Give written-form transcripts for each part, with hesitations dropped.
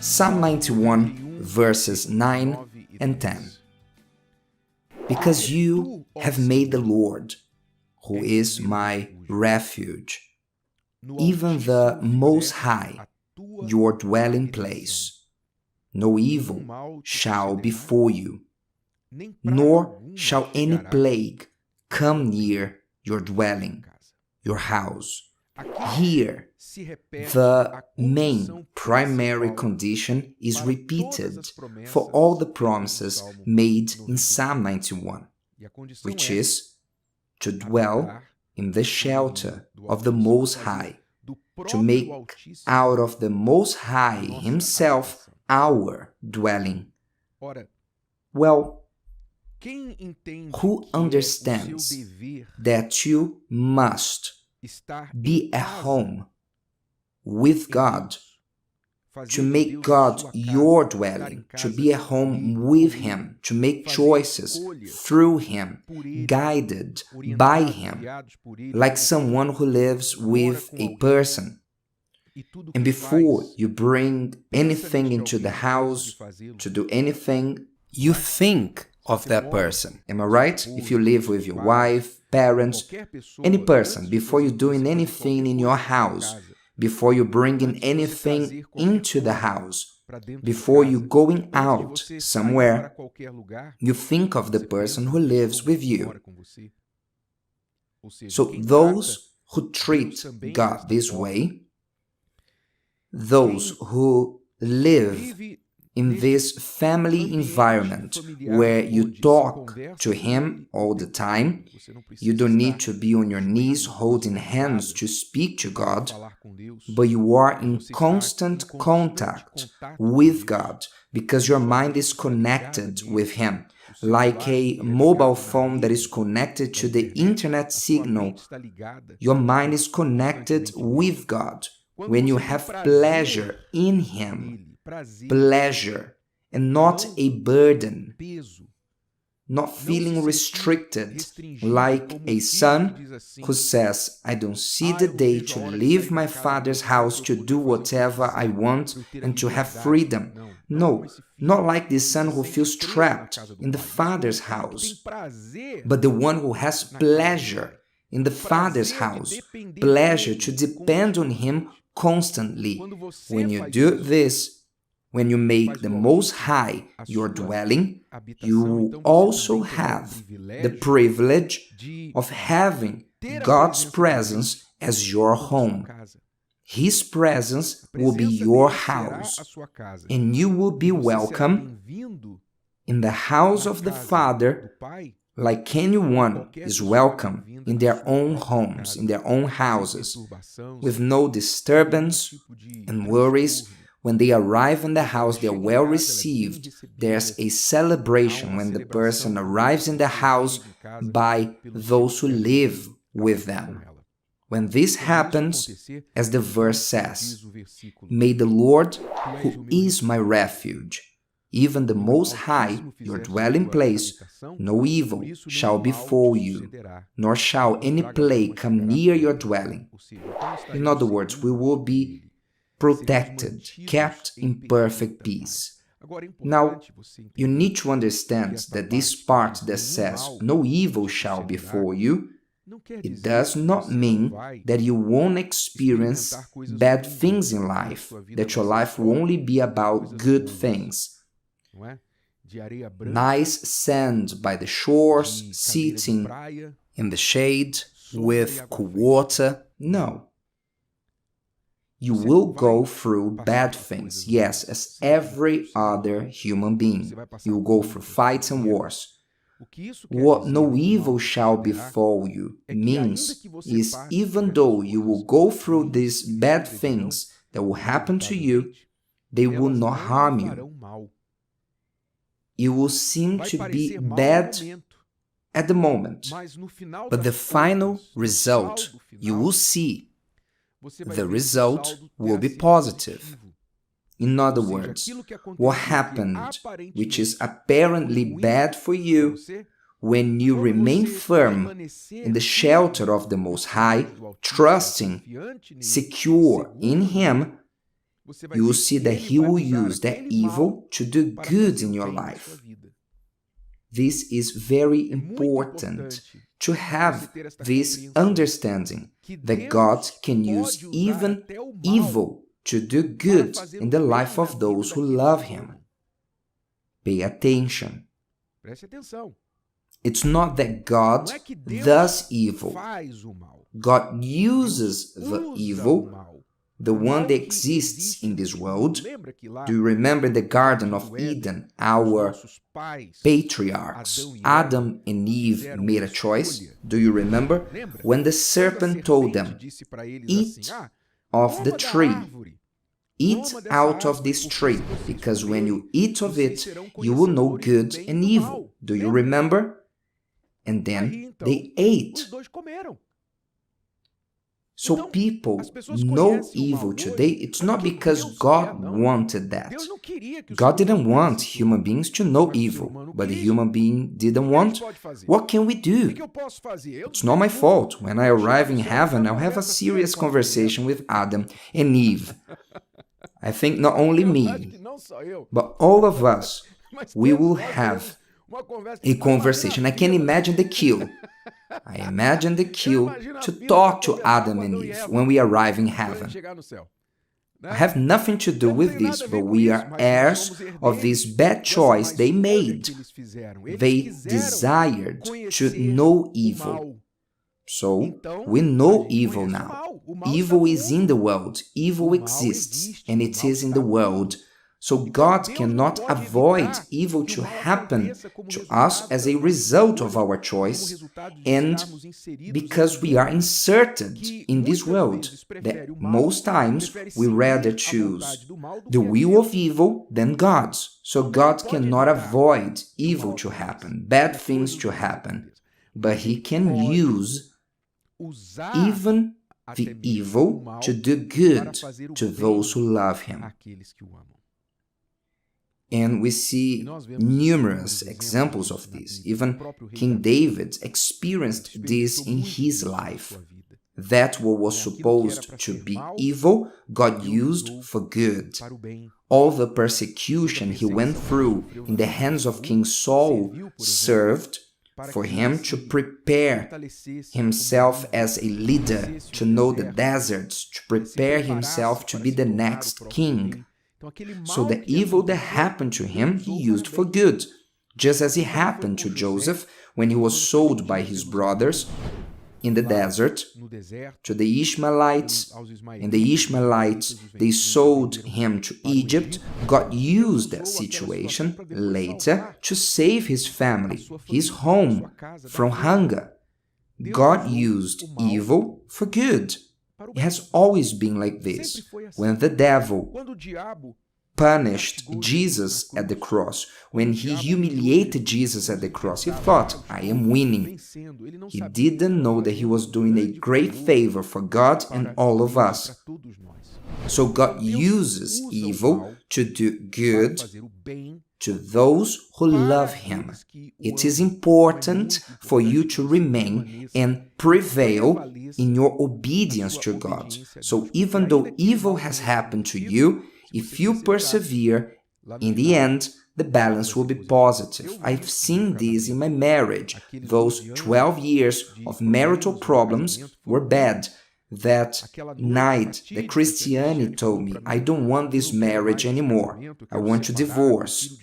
Psalm 91, verses 9 and 10. Because you have made the Lord, who is my refuge, even the Most High, your dwelling place. No evil shall befall you, nor shall any plague come near your dwelling, your house. Here, the main primary condition is repeated for all the promises made in Psalm 91, which is to dwell in the shelter of the Most High, to make out of the Most High Himself our dwelling. Well, who understands that you must be at home with God, to make God your dwelling, to be at home with Him, to make choices through Him, guided by Him, like someone who lives with a person. And before you bring anything into the house, to do anything, you think of that person. Am I right? If you live with your wife, parents, any person, before you're doing anything in your house, before you're bringing anything into the house, before you're going out somewhere, you think of the person who lives with you. So those who treat God this way, those who live in this family environment where you talk to Him all the time, you don't need to be on your knees holding hands to speak to God, but you are in constant contact with God because your mind is connected with Him, like a mobile phone that is connected to the internet signal. Your mind is connected with God when you have pleasure in Him. Pleasure and not a burden, not feeling restricted like a son who says, I don't see the day to leave my father's house to do whatever I want and to have freedom. No, not like the son who feels trapped in the father's house, but the one who has pleasure in the father's house, pleasure to depend on him constantly. When you do this, when you make the Most High your dwelling, you also have the privilege of having God's presence as your home. His presence will be your house, and you will be welcome in the house of the Father like anyone is welcome in their own homes, in their own houses, with no disturbance and worries. When they arrive in the house, they are well received. There's a celebration when the person arrives in the house by those who live with them. When this happens, as the verse says, may the Lord, who is my refuge, even the Most High, your dwelling place, no evil shall befall you, nor shall any plague come near your dwelling. In other words, we will be protected, kept in perfect peace. Now, you need to understand that this part that says, no evil shall befall you, it does not mean that you won't experience bad things in life, that your life will only be about good things. Nice sand by the shores, sitting in the shade with cool water. No. You will go through bad things, yes, as every other human being. You will go through fights and wars. What no evil shall befall you means is even though you will go through these bad things that will happen to you, they will not harm you. You will seem to be bad at the moment, but the final result you will see. The result will be positive. In other words, what happened, which is apparently bad for you, when you remain firm in the shelter of the Most High, trusting, secure in Him, you will see that He will use that evil to do good in your life. This is very important to have this understanding that God can use even evil to do good in the life of those who love Him. Pay attention. It's not that God does evil. God uses the evil, the one that exists in this world. Do you remember the Garden of Eden? Our patriarchs, Adam and Eve, made a choice. Do you remember? When the serpent told them, eat of the tree, eat out of this tree, because when you eat of it, you will know good and evil. Do you remember? And then they ate. So people know evil today. It's not because God wanted that. God didn't want human beings to know evil, but the human being didn't want. What can we do? It's not my fault. When I arrive in heaven, I'll have a serious conversation with Adam and Eve. I think not only me, but all of us, we will have a conversation. I can imagine the queue. I imagine the queue to talk to Adam and Eve when we arrive in heaven. I have nothing to do with this, but we are heirs of this bad choice they made. They desired to know evil. So, we know evil now. Evil is in the world. Evil exists, and it is in the world. So God cannot avoid evil to happen to us as a result of our choice, and because we are inserted in this world, that most times we rather choose the will of evil than God's. So God cannot avoid evil to happen, bad things to happen, but He can use even the evil to do good to those who love Him. And we see numerous examples of this. Even King David experienced this in his life. That what was supposed to be evil, God used for good. All the persecution he went through in the hands of King Saul served for him to prepare himself as a leader, to know the deserts, to prepare himself to be the next king. So the evil that happened to him, he used for good, just as it happened to Joseph when he was sold by his brothers in the desert to the Ishmaelites, and the Ishmaelites, they sold him to Egypt. God used that situation later to save his family, his home, from hunger. God used evil for good. It has always been like this. When the devil punished Jesus at the cross, when he humiliated Jesus at the cross, he thought, I am winning. He didn't know that he was doing a great favor for God and all of us. So God uses evil to do good to those who love Him. It is important for you to remain and prevail in your obedience to God. So even though evil has happened to you, if you persevere, in the end, the balance will be positive. I've seen this in my marriage. Those 12 years of marital problems were bad. That night, the Christiane told me, I don't want this marriage anymore. I want to divorce.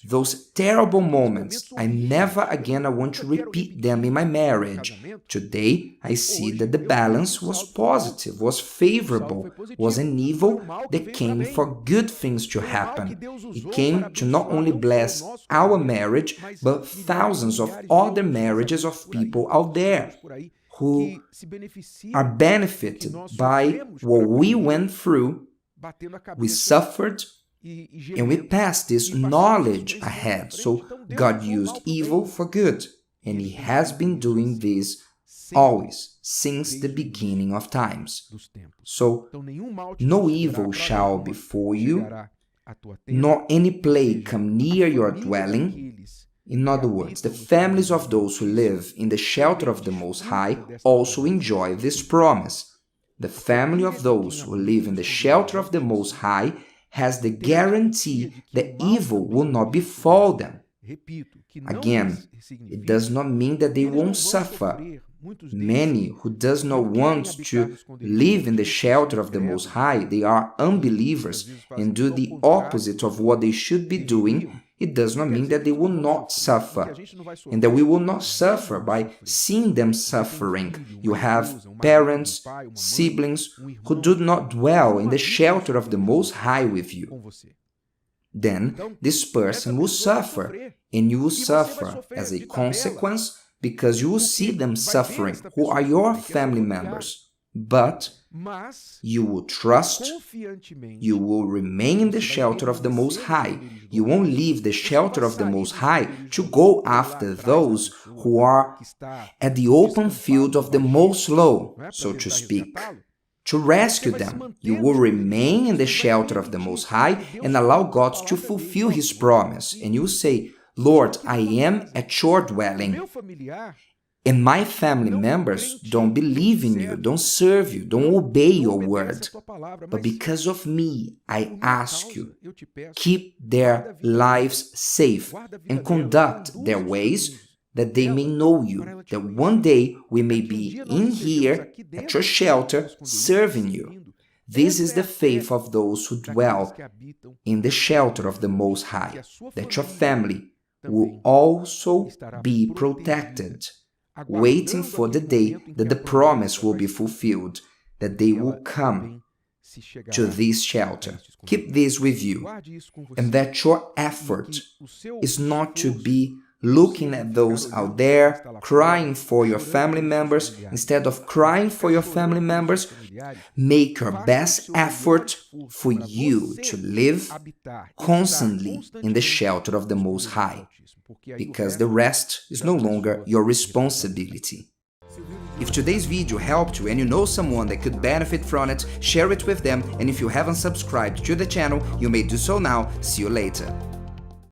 Those terrible moments, I never again want to repeat them in my marriage. Today, I see that the balance was positive, was favorable, was an evil that came for good things to happen. It came to not only bless our marriage, but thousands of other marriages of people out there who are benefited by what we went through. We suffered and we passed this knowledge ahead. So God used evil for good, and He has been doing this always, since the beginning of times. So no evil shall befall you, nor any plague come near your dwelling. In other words, the families of those who live in the shelter of the Most High also enjoy this promise. The family of those who live in the shelter of the Most High has the guarantee that evil will not befall them. Again, it does not mean that they won't suffer. Many who does not want to live in the shelter of the Most High, they are unbelievers and do the opposite of what they should be doing. It does not mean that they will not suffer, and that we will not suffer by seeing them suffering. You have parents, siblings who do not dwell in the shelter of the Most High with you. Then this person will suffer, and you will suffer as a consequence because you will see them suffering, who are your family members. But you will trust, you will remain in the shelter of the Most High. You won't leave the shelter of the Most High to go after those who are at the open field of the Most Low, so to speak. To rescue them, you will remain in the shelter of the Most High and allow God to fulfill His promise. And you will say, Lord, I am at your dwelling. And my family members don't believe in you, don't serve you, don't obey your word. But because of me, I ask you, keep their lives safe and conduct their ways that they may know you, that one day we may be in here at your shelter serving you. This is the faith of those who dwell in the shelter of the Most High, that your family will also be protected, waiting for the day that the promise will be fulfilled, that they will come to this shelter. Keep this with you, and that your effort is not to be looking at those out there, crying for your family members. Instead of crying for your family members, make your best effort for you to live constantly in the shelter of the Most High, because the rest is no longer your responsibility. If today's video helped you and you know someone that could benefit from it, share it with them, and if you haven't subscribed to the channel, you may do so now. See you later.